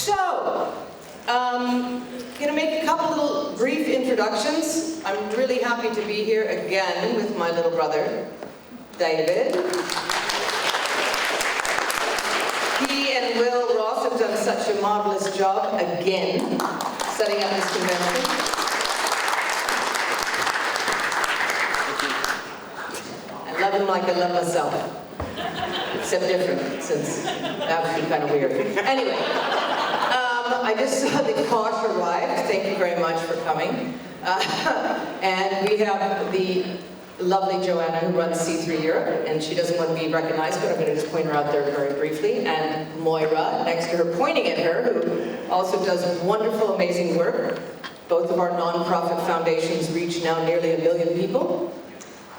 So, going to make a couple little brief introductions. I'm really happy to be here again with my little brother, David. He and Will Ross have done such a marvelous job again setting up this convention. I love him like I love myself. Except different, since that would be kind of weird. Anyway, I just saw the Kosh arrived. Thank you very much for coming. And we have the lovely Joanna who runs C3 Europe, and she doesn't want to be recognized, but I'm going to just point her out there very briefly. And Moira, next to her, pointing at her, who also does wonderful, amazing work. Both of our non-profit foundations reach now nearly 1 million people.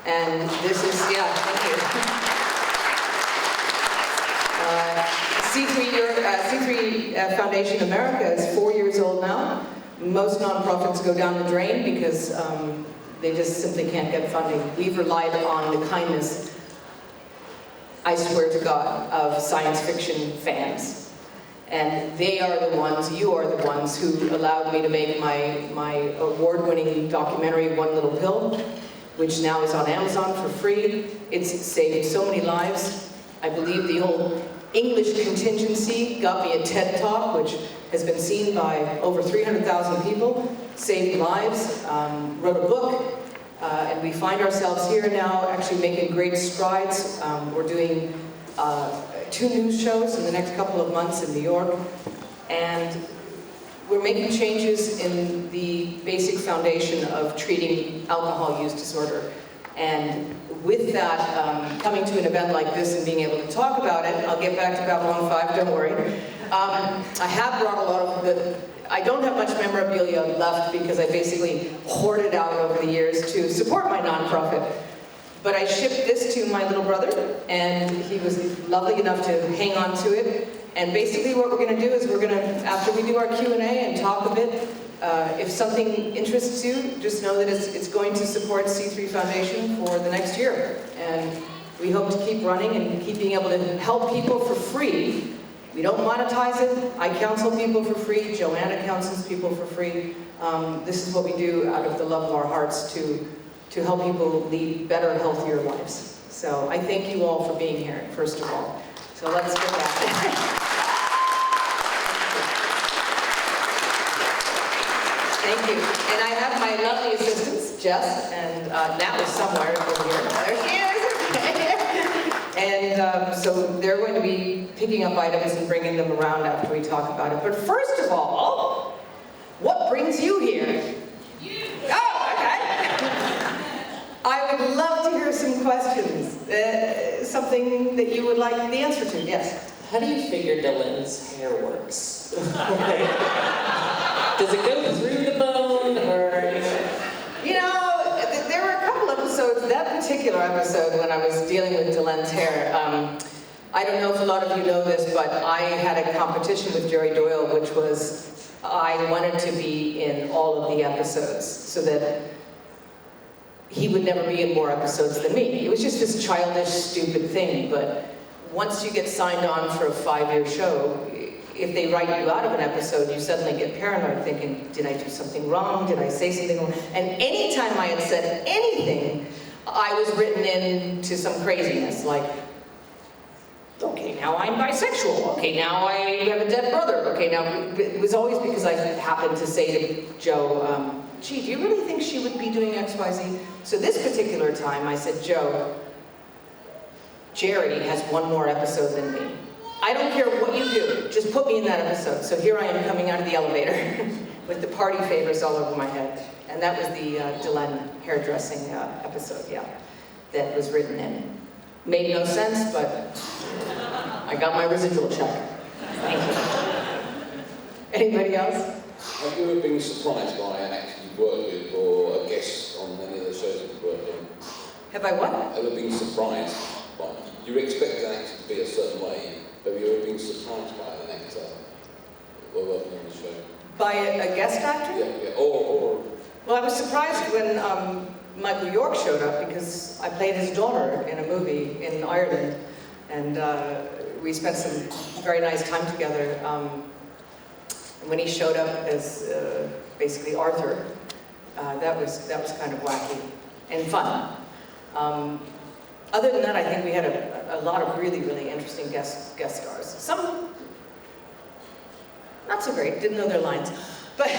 And this is, yeah, thank you. C3 Foundation America is 4 years old now. Most nonprofits go down the drain because they just simply can't get funding. We've relied on the kindness, I swear to God, of science fiction fans. And they are the ones, you are the ones, who allowed me to make my award-winning documentary, One Little Pill, which now is on Amazon for free. It's saved so many lives. I believe the old English contingency got me a TED Talk, which has been seen by over 300,000 people, saved lives, wrote a book, and we find ourselves here now actually making great strides. We're doing 2 news shows in the next couple of months in New York, and we're making changes in the basic foundation of treating alcohol use disorder. And with that, coming to an event like this and being able to talk about it, I'll get back to Babylon 5, don't worry. I have brought a lot of I don't have much memorabilia left because I basically hoarded out over the years to support my nonprofit. But I shipped this to my little brother, and he was lovely enough to hang on to it. And basically what we're going to do is we're going to, after we do our Q&A and talk a bit, if something interests you, just know that it's going to support C3 Foundation for the next year. And we hope to keep running and keep being able to help people for free. We don't monetize it. I counsel people for free. Joanna counsels people for free. This is what we do out of the love of our hearts to help people lead better, healthier lives. So I thank you all for being here, first of all. So let's get back. Thank you. And I have my lovely assistants, Jess, and Nat was somewhere over here. There she is. And so they're going to be picking up items and bringing them around after we talk about it. But first of all, what brings you here? You. Oh, okay. I would love to hear some questions. Something that you would like the answer to, yes. How do you figure Dylan's hair works? Does it go through the bone, or? You know, there were a couple episodes, that particular episode when I was dealing with Dylan's hair, I don't know if a lot of you know this, but I had a competition with Jerry Doyle, which was, I wanted to be in all of the episodes, so that he would never be in more episodes than me. It was just this childish, stupid thing, but once you get signed on for a 5-year show, if they write you out of an episode, you suddenly get paranoid thinking, did I do something wrong? Did I say something wrong? And anytime I had said anything, I was written into some craziness, like, okay, now I'm bisexual. Okay, now I have a dead brother. Okay, now, it was always because I happened to say to Joe, gee, do you really think she would be doing X, Y, Z? So this particular time, I said, Joe, Jerry has 1 more episode than me. I don't care what you do, just put me in that episode. So here I am coming out of the elevator with the party favors all over my head. And that was the Dylan hairdressing episode, yeah, that was written in. Made no sense, but I got my residual check. Thank you. Anybody else? Have you ever been surprised by an actor you've worked with or a guest on any of the shows you've worked on? Have I what? Ever been surprised by? You expect an actor to be a certain way. Have you ever been surprised by an actor while working on the show? By a guest actor? Yeah. Or... Well, I was surprised when Michael York showed up because I played his daughter in a movie in Ireland, and we spent some very nice time together. And when he showed up as basically Arthur, that was kind of wacky and fun. Other than that, I think we had a lot of really, really interesting guest stars. Some not so great, didn't know their lines, but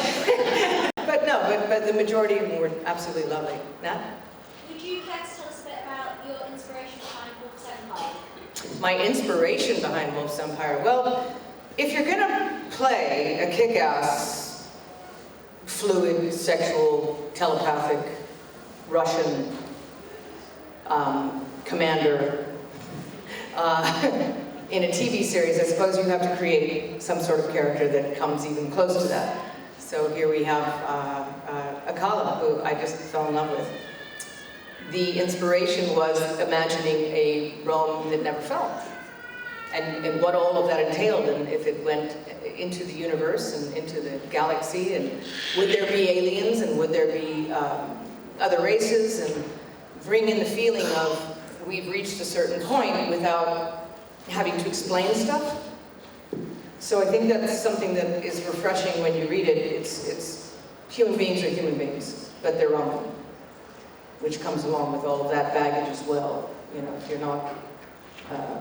but the majority of them were absolutely lovely. Nat? Would you care to tell us a bit about your inspiration behind Wolf's Empire? My inspiration behind Wolf's Empire? Well, if you're gonna play a kick-ass, fluid, sexual, telepathic, Russian commander in a TV series, I suppose you have to create some sort of character that comes even close to that. So here we have Akala, who I just fell in love with. The inspiration was imagining a Rome that never fell, and what all of that entailed, and if it went into the universe and into the galaxy, and would there be aliens, and would there be other races, and bring in the feeling of we've reached a certain point without having to explain stuff. So I think that's something that is refreshing when you read it. It's human beings are human beings, but they're wrong, which comes along with all of that baggage as well. You know, if you're not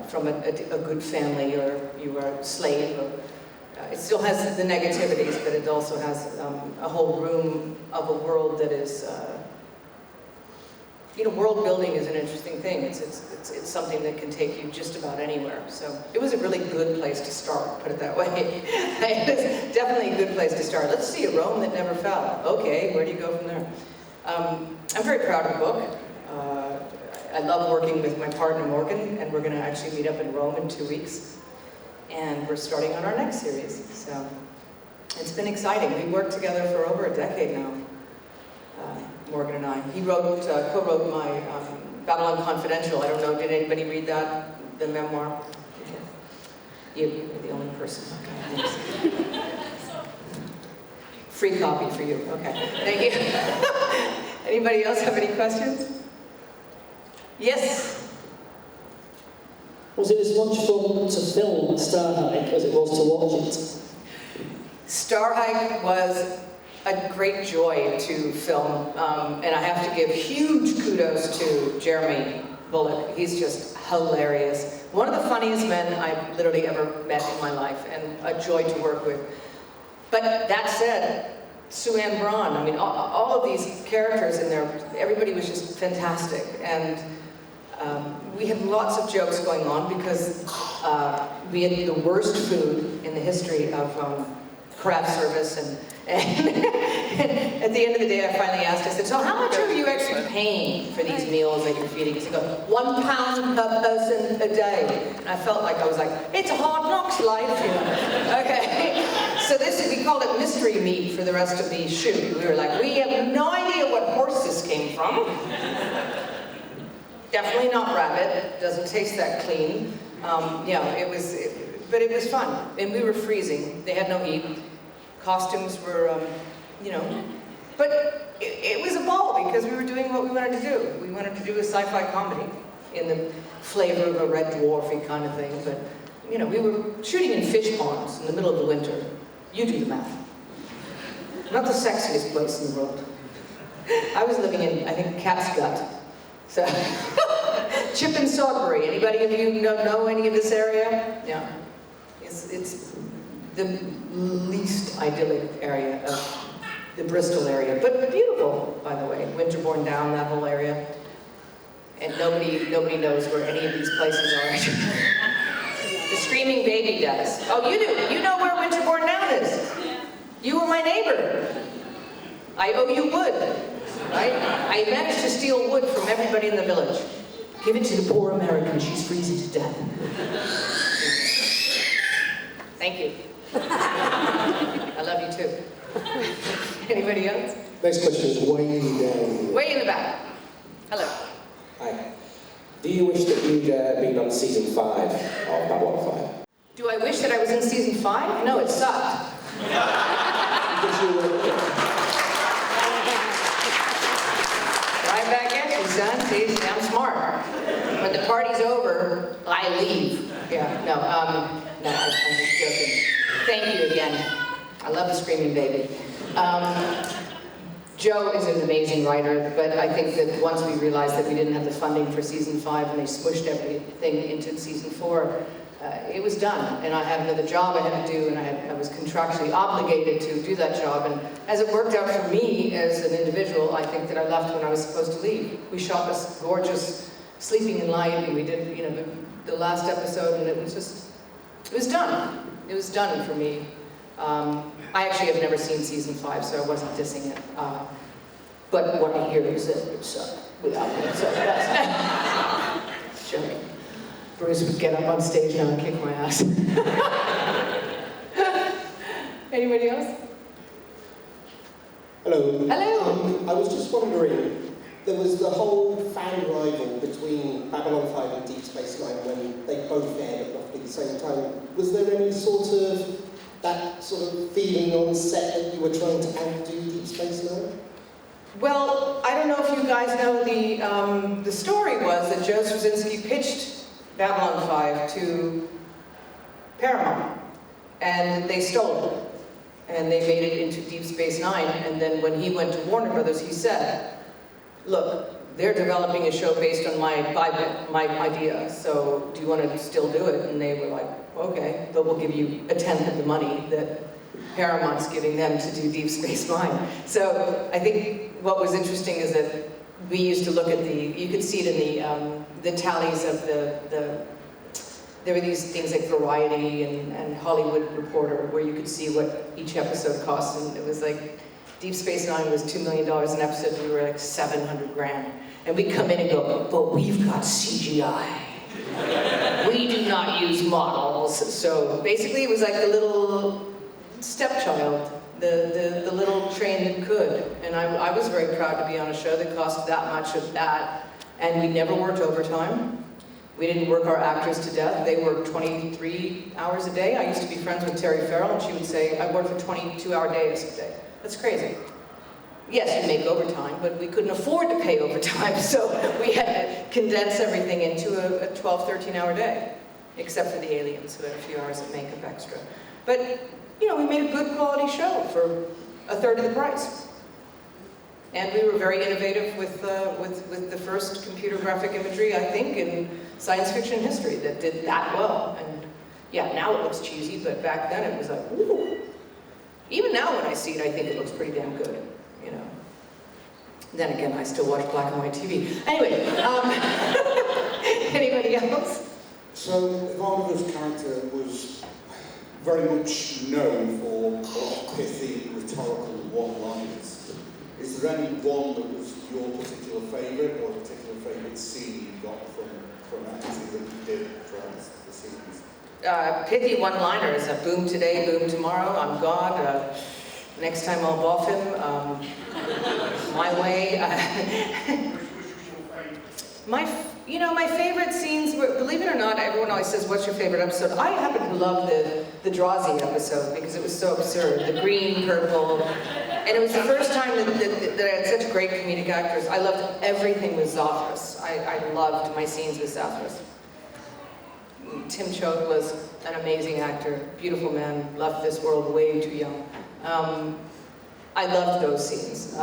from a good family, or you are a slave, or, it still has the negativities, but it also has a whole room of a world that is, you know, world building is an interesting thing. It's something that can take you just about anywhere. So it was a really good place to start, put it that way. It was definitely a good place to start. Let's see, a Rome that never fell. Okay, where do you go from there? I'm very proud of the book. I love working with my partner Morgan, and we're going to actually meet up in Rome in 2 weeks. And we're starting on our next series. So it's been exciting. We worked together for over a decade now, Morgan and I. He co-wrote my Babylon Confidential. I don't know, did anybody read that, the memoir? You're the only person. Okay. Free copy for you. Okay, thank you. Anybody else have any questions? Yes? Was it as much fun to film Star Hike as it was to watch it? Star Hike was a great joy to film, and I have to give huge kudos to Jeremy Bullock. He's just hilarious. One of the funniest men I've literally ever met in my life, and a joy to work with. But that said, Sue Ann Braun, I mean, all of these characters in there, everybody was just fantastic. And we had lots of jokes going on because we had the worst food in the history of craft service. And at the end of the day, I finally asked, I said, so how much are you actually paying for these meals that you're feeding? He said, £1 per person a day. And I felt like I was like, it's a hard knocks life, you know. Okay. So we called it mystery meat for the rest of the shoot. We were like, we have no idea what horse this came from. Definitely not rabbit. Doesn't taste that clean. Yeah, but it was fun. And we were freezing. They had no heat. Costumes were, you know, but it was a ball because we were doing what we wanted to do. We wanted to do a sci-fi comedy in the flavor of a Red Dwarfy kind of thing. But, you know, we were shooting in fish ponds in the middle of the winter. You do the math. Not the sexiest place in the world. I was living in, I think, Cat's Gut. So, Chip and Salisbury. Anybody of you know any of this area? Yeah. It's the least idyllic area of the Bristol area, but beautiful, by the way. Winterbourne Down, that whole area. And nobody knows where any of these places are. The Screaming Baby does. Oh, you do. You know where Winterbourne Down is. You were my neighbor. I owe you wood, right? I managed to steal wood from everybody in the village. Give it to the poor American. She's freezing to death. Thank you. I love you too. Anybody else? Next question is way down. Way in the back. Hello. Hi. Do you wish that you'd been on season 5 of Babylon 5? Do I wish that I was in season 5? No, it sucked. Right back at you, son. See, I'm smart. When the party's over, I leave. Yeah, no, I'm just joking. Thank you again. I love the Screaming Baby. Joe is an amazing writer, but I think that once we realized that we didn't have the funding for season 5 and they smushed everything into season 4, it was done. And I had another job I had to do, and I was contractually obligated to do that job. And as it worked out for me as an individual, I think that I left when I was supposed to leave. We shot this gorgeous Sleeping in Light, and we did, the last episode, and it was done. It was done for me. I actually have never seen season 5, so I wasn't dissing it. But what I hear is that it's without me, so that's joking. Bruce would get up on stage now and kick my ass. Anybody else? Hello. Hello. I was just wondering, there was the whole fan rival between Babylon 5 and Deep Space Nine when they both aired at roughly the same time. Was there any that sort of feeling on set that you were trying to outdo Deep Space Nine? Well, I don't know if you guys know the story was that Joe Straczynski pitched Babylon 5 to Paramount, and they stole it. And they made it into Deep Space Nine, and then when he went to Warner Brothers, he said, look, they're developing a show based on my idea, so do you want to still do it? And they were like, okay, but we'll give you a tenth of the money that Paramount's giving them to do Deep Space Nine. So I think what was interesting is that we used to look at you could see it in the tallies of there were these things like Variety and Hollywood Reporter where you could see what each episode cost, and it was like, Deep Space Nine was $2 million an episode, we were like $700,000. And we'd come in and go, but we've got CGI. We do not use models. So basically it was like the little stepchild, the little train that could. And I was very proud to be on a show that cost that much of that. And we never worked overtime. We didn't work our actors to death. They worked 23 hours a day. I used to be friends with Terry Farrell, and she would say, I worked a 22-hour days a day. That's crazy. Yes, you make overtime, but we couldn't afford to pay overtime, so we had to condense everything into a 12, 13-hour day, except for the aliens who had a few hours of makeup extra. But, we made a good quality show for a third of the price. And we were very innovative with the first computer graphic imagery, I think, in science fiction history that did that well. And yeah, now it looks cheesy, but back then it was like, ooh. Even now when I see it, I think it looks pretty damn good, Then again, I still watch black and white TV. Anyway, anybody else? So, Ivanova's character was very much known for pithy, rhetorical one-liners. Is there any one that was your particular favourite, or a particular favourite scene you got from acting that you did throughout the series? Pithy one-liners, boom today, boom tomorrow, I'm God, next time I'll boff him, my way. My favorite scenes were, believe it or not, everyone always says, what's your favorite episode? I happen to love the Drazi episode because it was so absurd, the green, purple, and it was the first time that I had such great comedic actors. I loved everything with Zathras. I loved my scenes with Zathras. Tim Choate was an amazing actor, beautiful man, left this world way too young. I loved those scenes.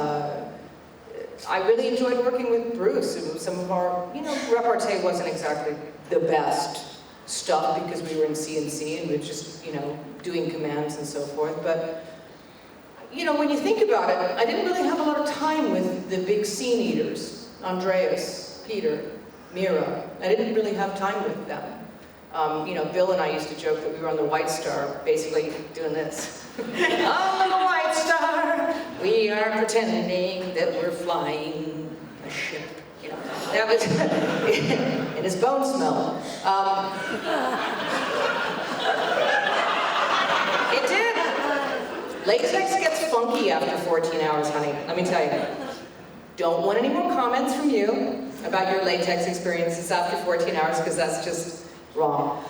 I really enjoyed working with Bruce. Some of our, repartee wasn't exactly the best stuff because we were in CNC and we were just, doing commands and so forth. But, when you think about it, I didn't really have a lot of time with the big scene eaters, Andreas, Peter, Mira. I didn't really have time with them. Bill and I used to joke that we were on the White Star, basically doing this. On the White Star, we are pretending that we're flying a ship. That was in his bone smell. It did. Latex gets funky after 14 hours, honey. Let me tell you. Don't want any more comments from you about your latex experiences after 14 hours, because that's just wrong.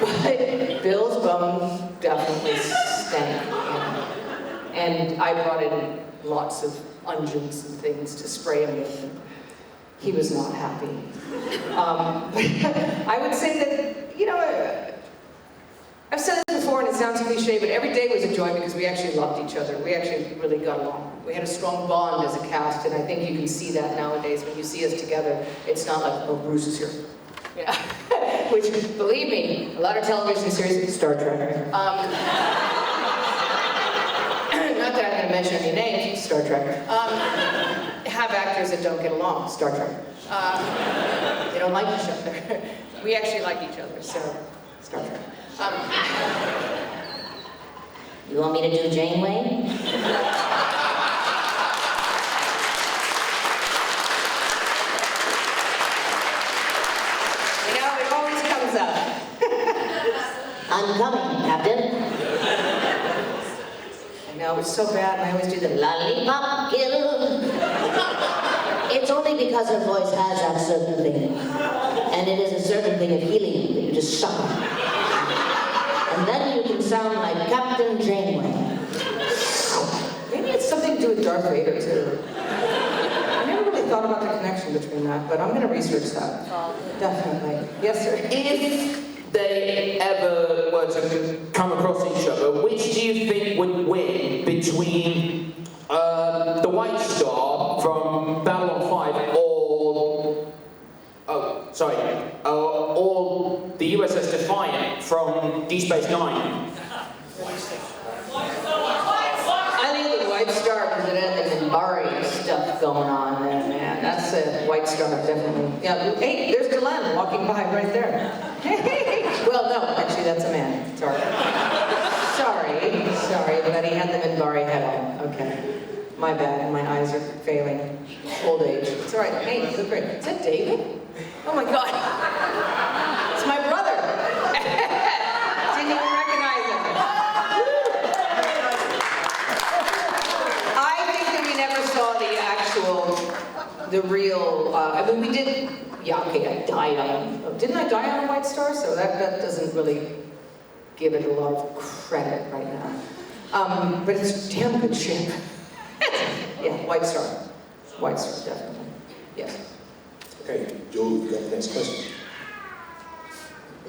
But Bill's bones definitely stank. And I brought in lots of unguents and things to spray him with. And he was not happy. But I would say that, I've said this before, before, and it sounds cliche, but every day was a joy because we actually loved each other. We actually really got along. We had a strong bond as a cast, and I think you can see that nowadays when you see us together. It's not like, oh, Bruce is here. Yeah. Which, believe me, a lot of television series, Star Trek. Not that I'm going to mention any names, Star Trek. Have actors that don't get along, Star Trek. They don't like each other. We actually like each other, so Star Trek. You want me to do Janeway? You know, it always comes up. I'm coming, Captain. I know, it's so bad, and I always do the Lollipop killer. It's only because her voice has that certain thing. And it is a certain thing of healing that you just suck on. And then you can sound like Captain Janeway. Maybe it's something to do with Darth Vader, too. I never really thought about the connection between that, but I'm going to research that. Definitely. Yes, sir. If they ever were to come across each other, which do you think would win between the White Star from Babylon 5 or the USS Defiant from Deep Space Nine? I think the White Star, because it had the Minbari stuff going on there, man. That's a White Star, definitely. Yeah, hey, there's Delenn walking by right there. Well, no, actually, that's a man. Sorry, but he had the Minbari head on. Okay. My bad, my eyes are failing. Old age. It's all right. Hey, you look great. Is that David? Oh my God. It's my brother. Didn't even recognize him. I think that we never saw the real, I mean, we did, yeah, okay, I died on, didn't I die on a White Star? So that doesn't really give it a lot of credit right now. But it's a damn good ship. Yeah, White Star. White Star, definitely. Yes. Okay, Joel, you've got the next question.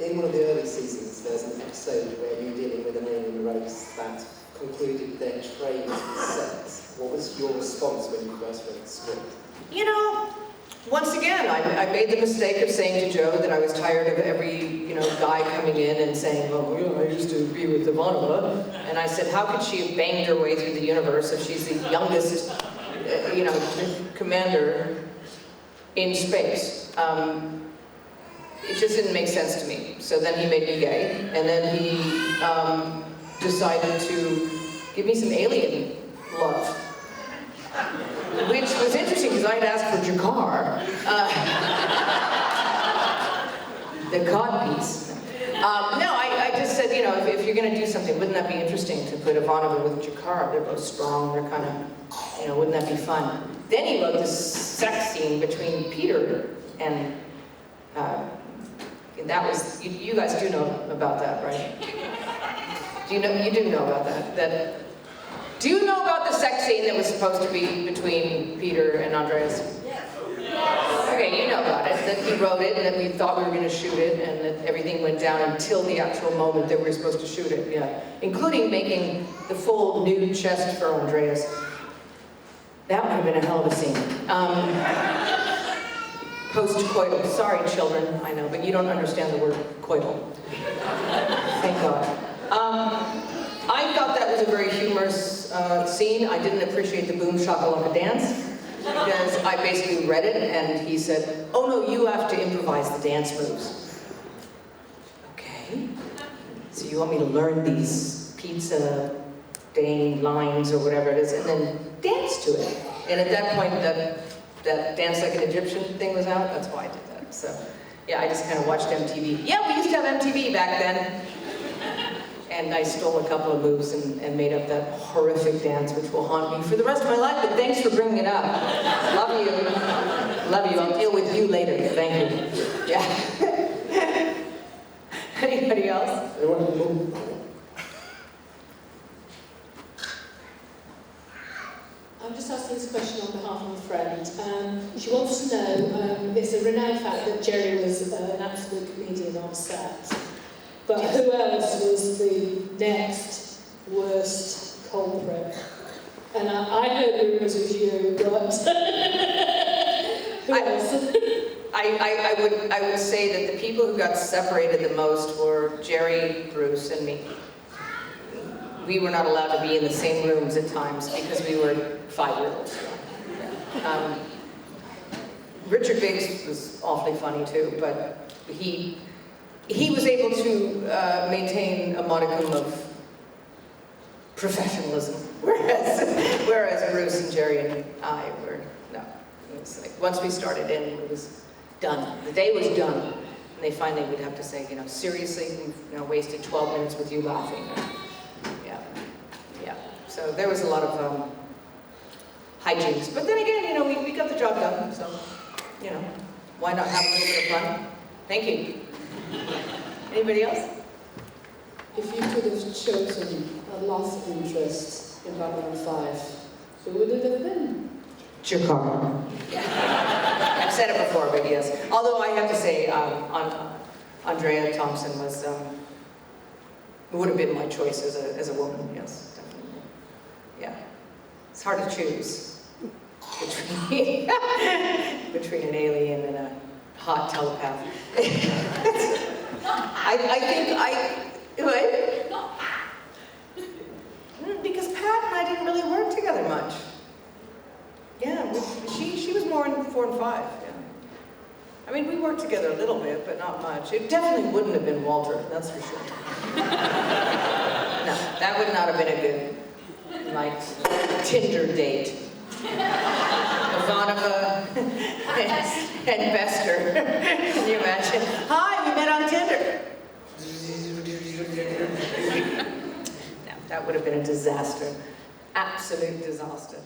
In one of the early seasons, there's an episode where you're dealing with an alien race that concluded their trade with sex. What was your response when you first read the script? You know, once again, I made the mistake of saying to Joe that I was tired of every, guy coming in and saying, oh, I used to be with Ivanova. And I said, how could she have banged her way through the universe if she's the youngest, commander in space? It just didn't make sense to me. So then he made me gay, and then he decided to give me some alien love. Which was interesting because I'd asked for Jakar, the cod piece. I just said, if you're going to do something, wouldn't that be interesting to put Ivanova with Jakar? They're both strong, they're kind of, wouldn't that be fun? Then he wrote this sex scene between Peter and that was, you guys do know about that, right? You do know about that. Do you know about the sex scene that was supposed to be between Peter and Andreas? Yes. Okay, you know about it. That he wrote it, and that we thought we were going to shoot it, and that everything went down until the actual moment that we were supposed to shoot it. Yeah, including making the full nude chest for Andreas. That would have been a hell of a scene. Post-coital. Sorry, children, I know, but you don't understand the word coital. Thank God. I thought that was a very humorous scene. I didn't appreciate the boom shakalaka dance because I basically read it and he said, oh no, you have to improvise the dance moves. Okay. So you want me to learn these pizza Dane lines or whatever it is and then dance to it. And at that point, that Dance Like an Egyptian thing was out. That's why I did that. So yeah, I just kind of watched MTV. Yeah, we used to have MTV back then. And I stole a couple of moves and made up that horrific dance, which will haunt me for the rest of my life, but thanks for bringing it up. Love you. Love you. I'll deal with you later. Thank you. Yeah. Anybody else? I'm just asking this question on behalf of a friend. She wants to know, it's a renowned fact that Jerry was an absolute comedian on set. But who else was the next worst culprit. And I heard rumours it was you, but who else? I would say that the people who got separated the most were Jerry, Bruce, and me. We were not allowed to be in the same rooms at times because we were 5-year-olds. Richard Biggs was awfully funny too, but he was able to maintain a modicum of professionalism, whereas Bruce and Jerry and I were, no. It was like, once we started in, it was done. The day was done. And they finally would have to say, you know, seriously, we've wasted 12 minutes with you laughing. Yeah. So there was a lot of hijinks. But then again, we got the job done, so, why not have a little bit of fun? Thank you. Anybody else? If you could have chosen a love interest in Babylon 5, who would it have been? Jakarta. I've said it before, but yes. Although I have to say, Andrea Thompson would have been my choice as a woman, yes, definitely. Yeah. It's hard to choose between an alien and a hot telepath. Because Pat and I didn't really work together much. Yeah, she was more in 4 and 5. Yeah. I mean, we worked together a little bit, but not much. It definitely wouldn't have been Walter, that's for sure. No, that would not have been a good, Tinder date. Ivanova and Bester. Can you imagine? Hi, we met on Tinder. No, that would have been a disaster. Absolute disaster.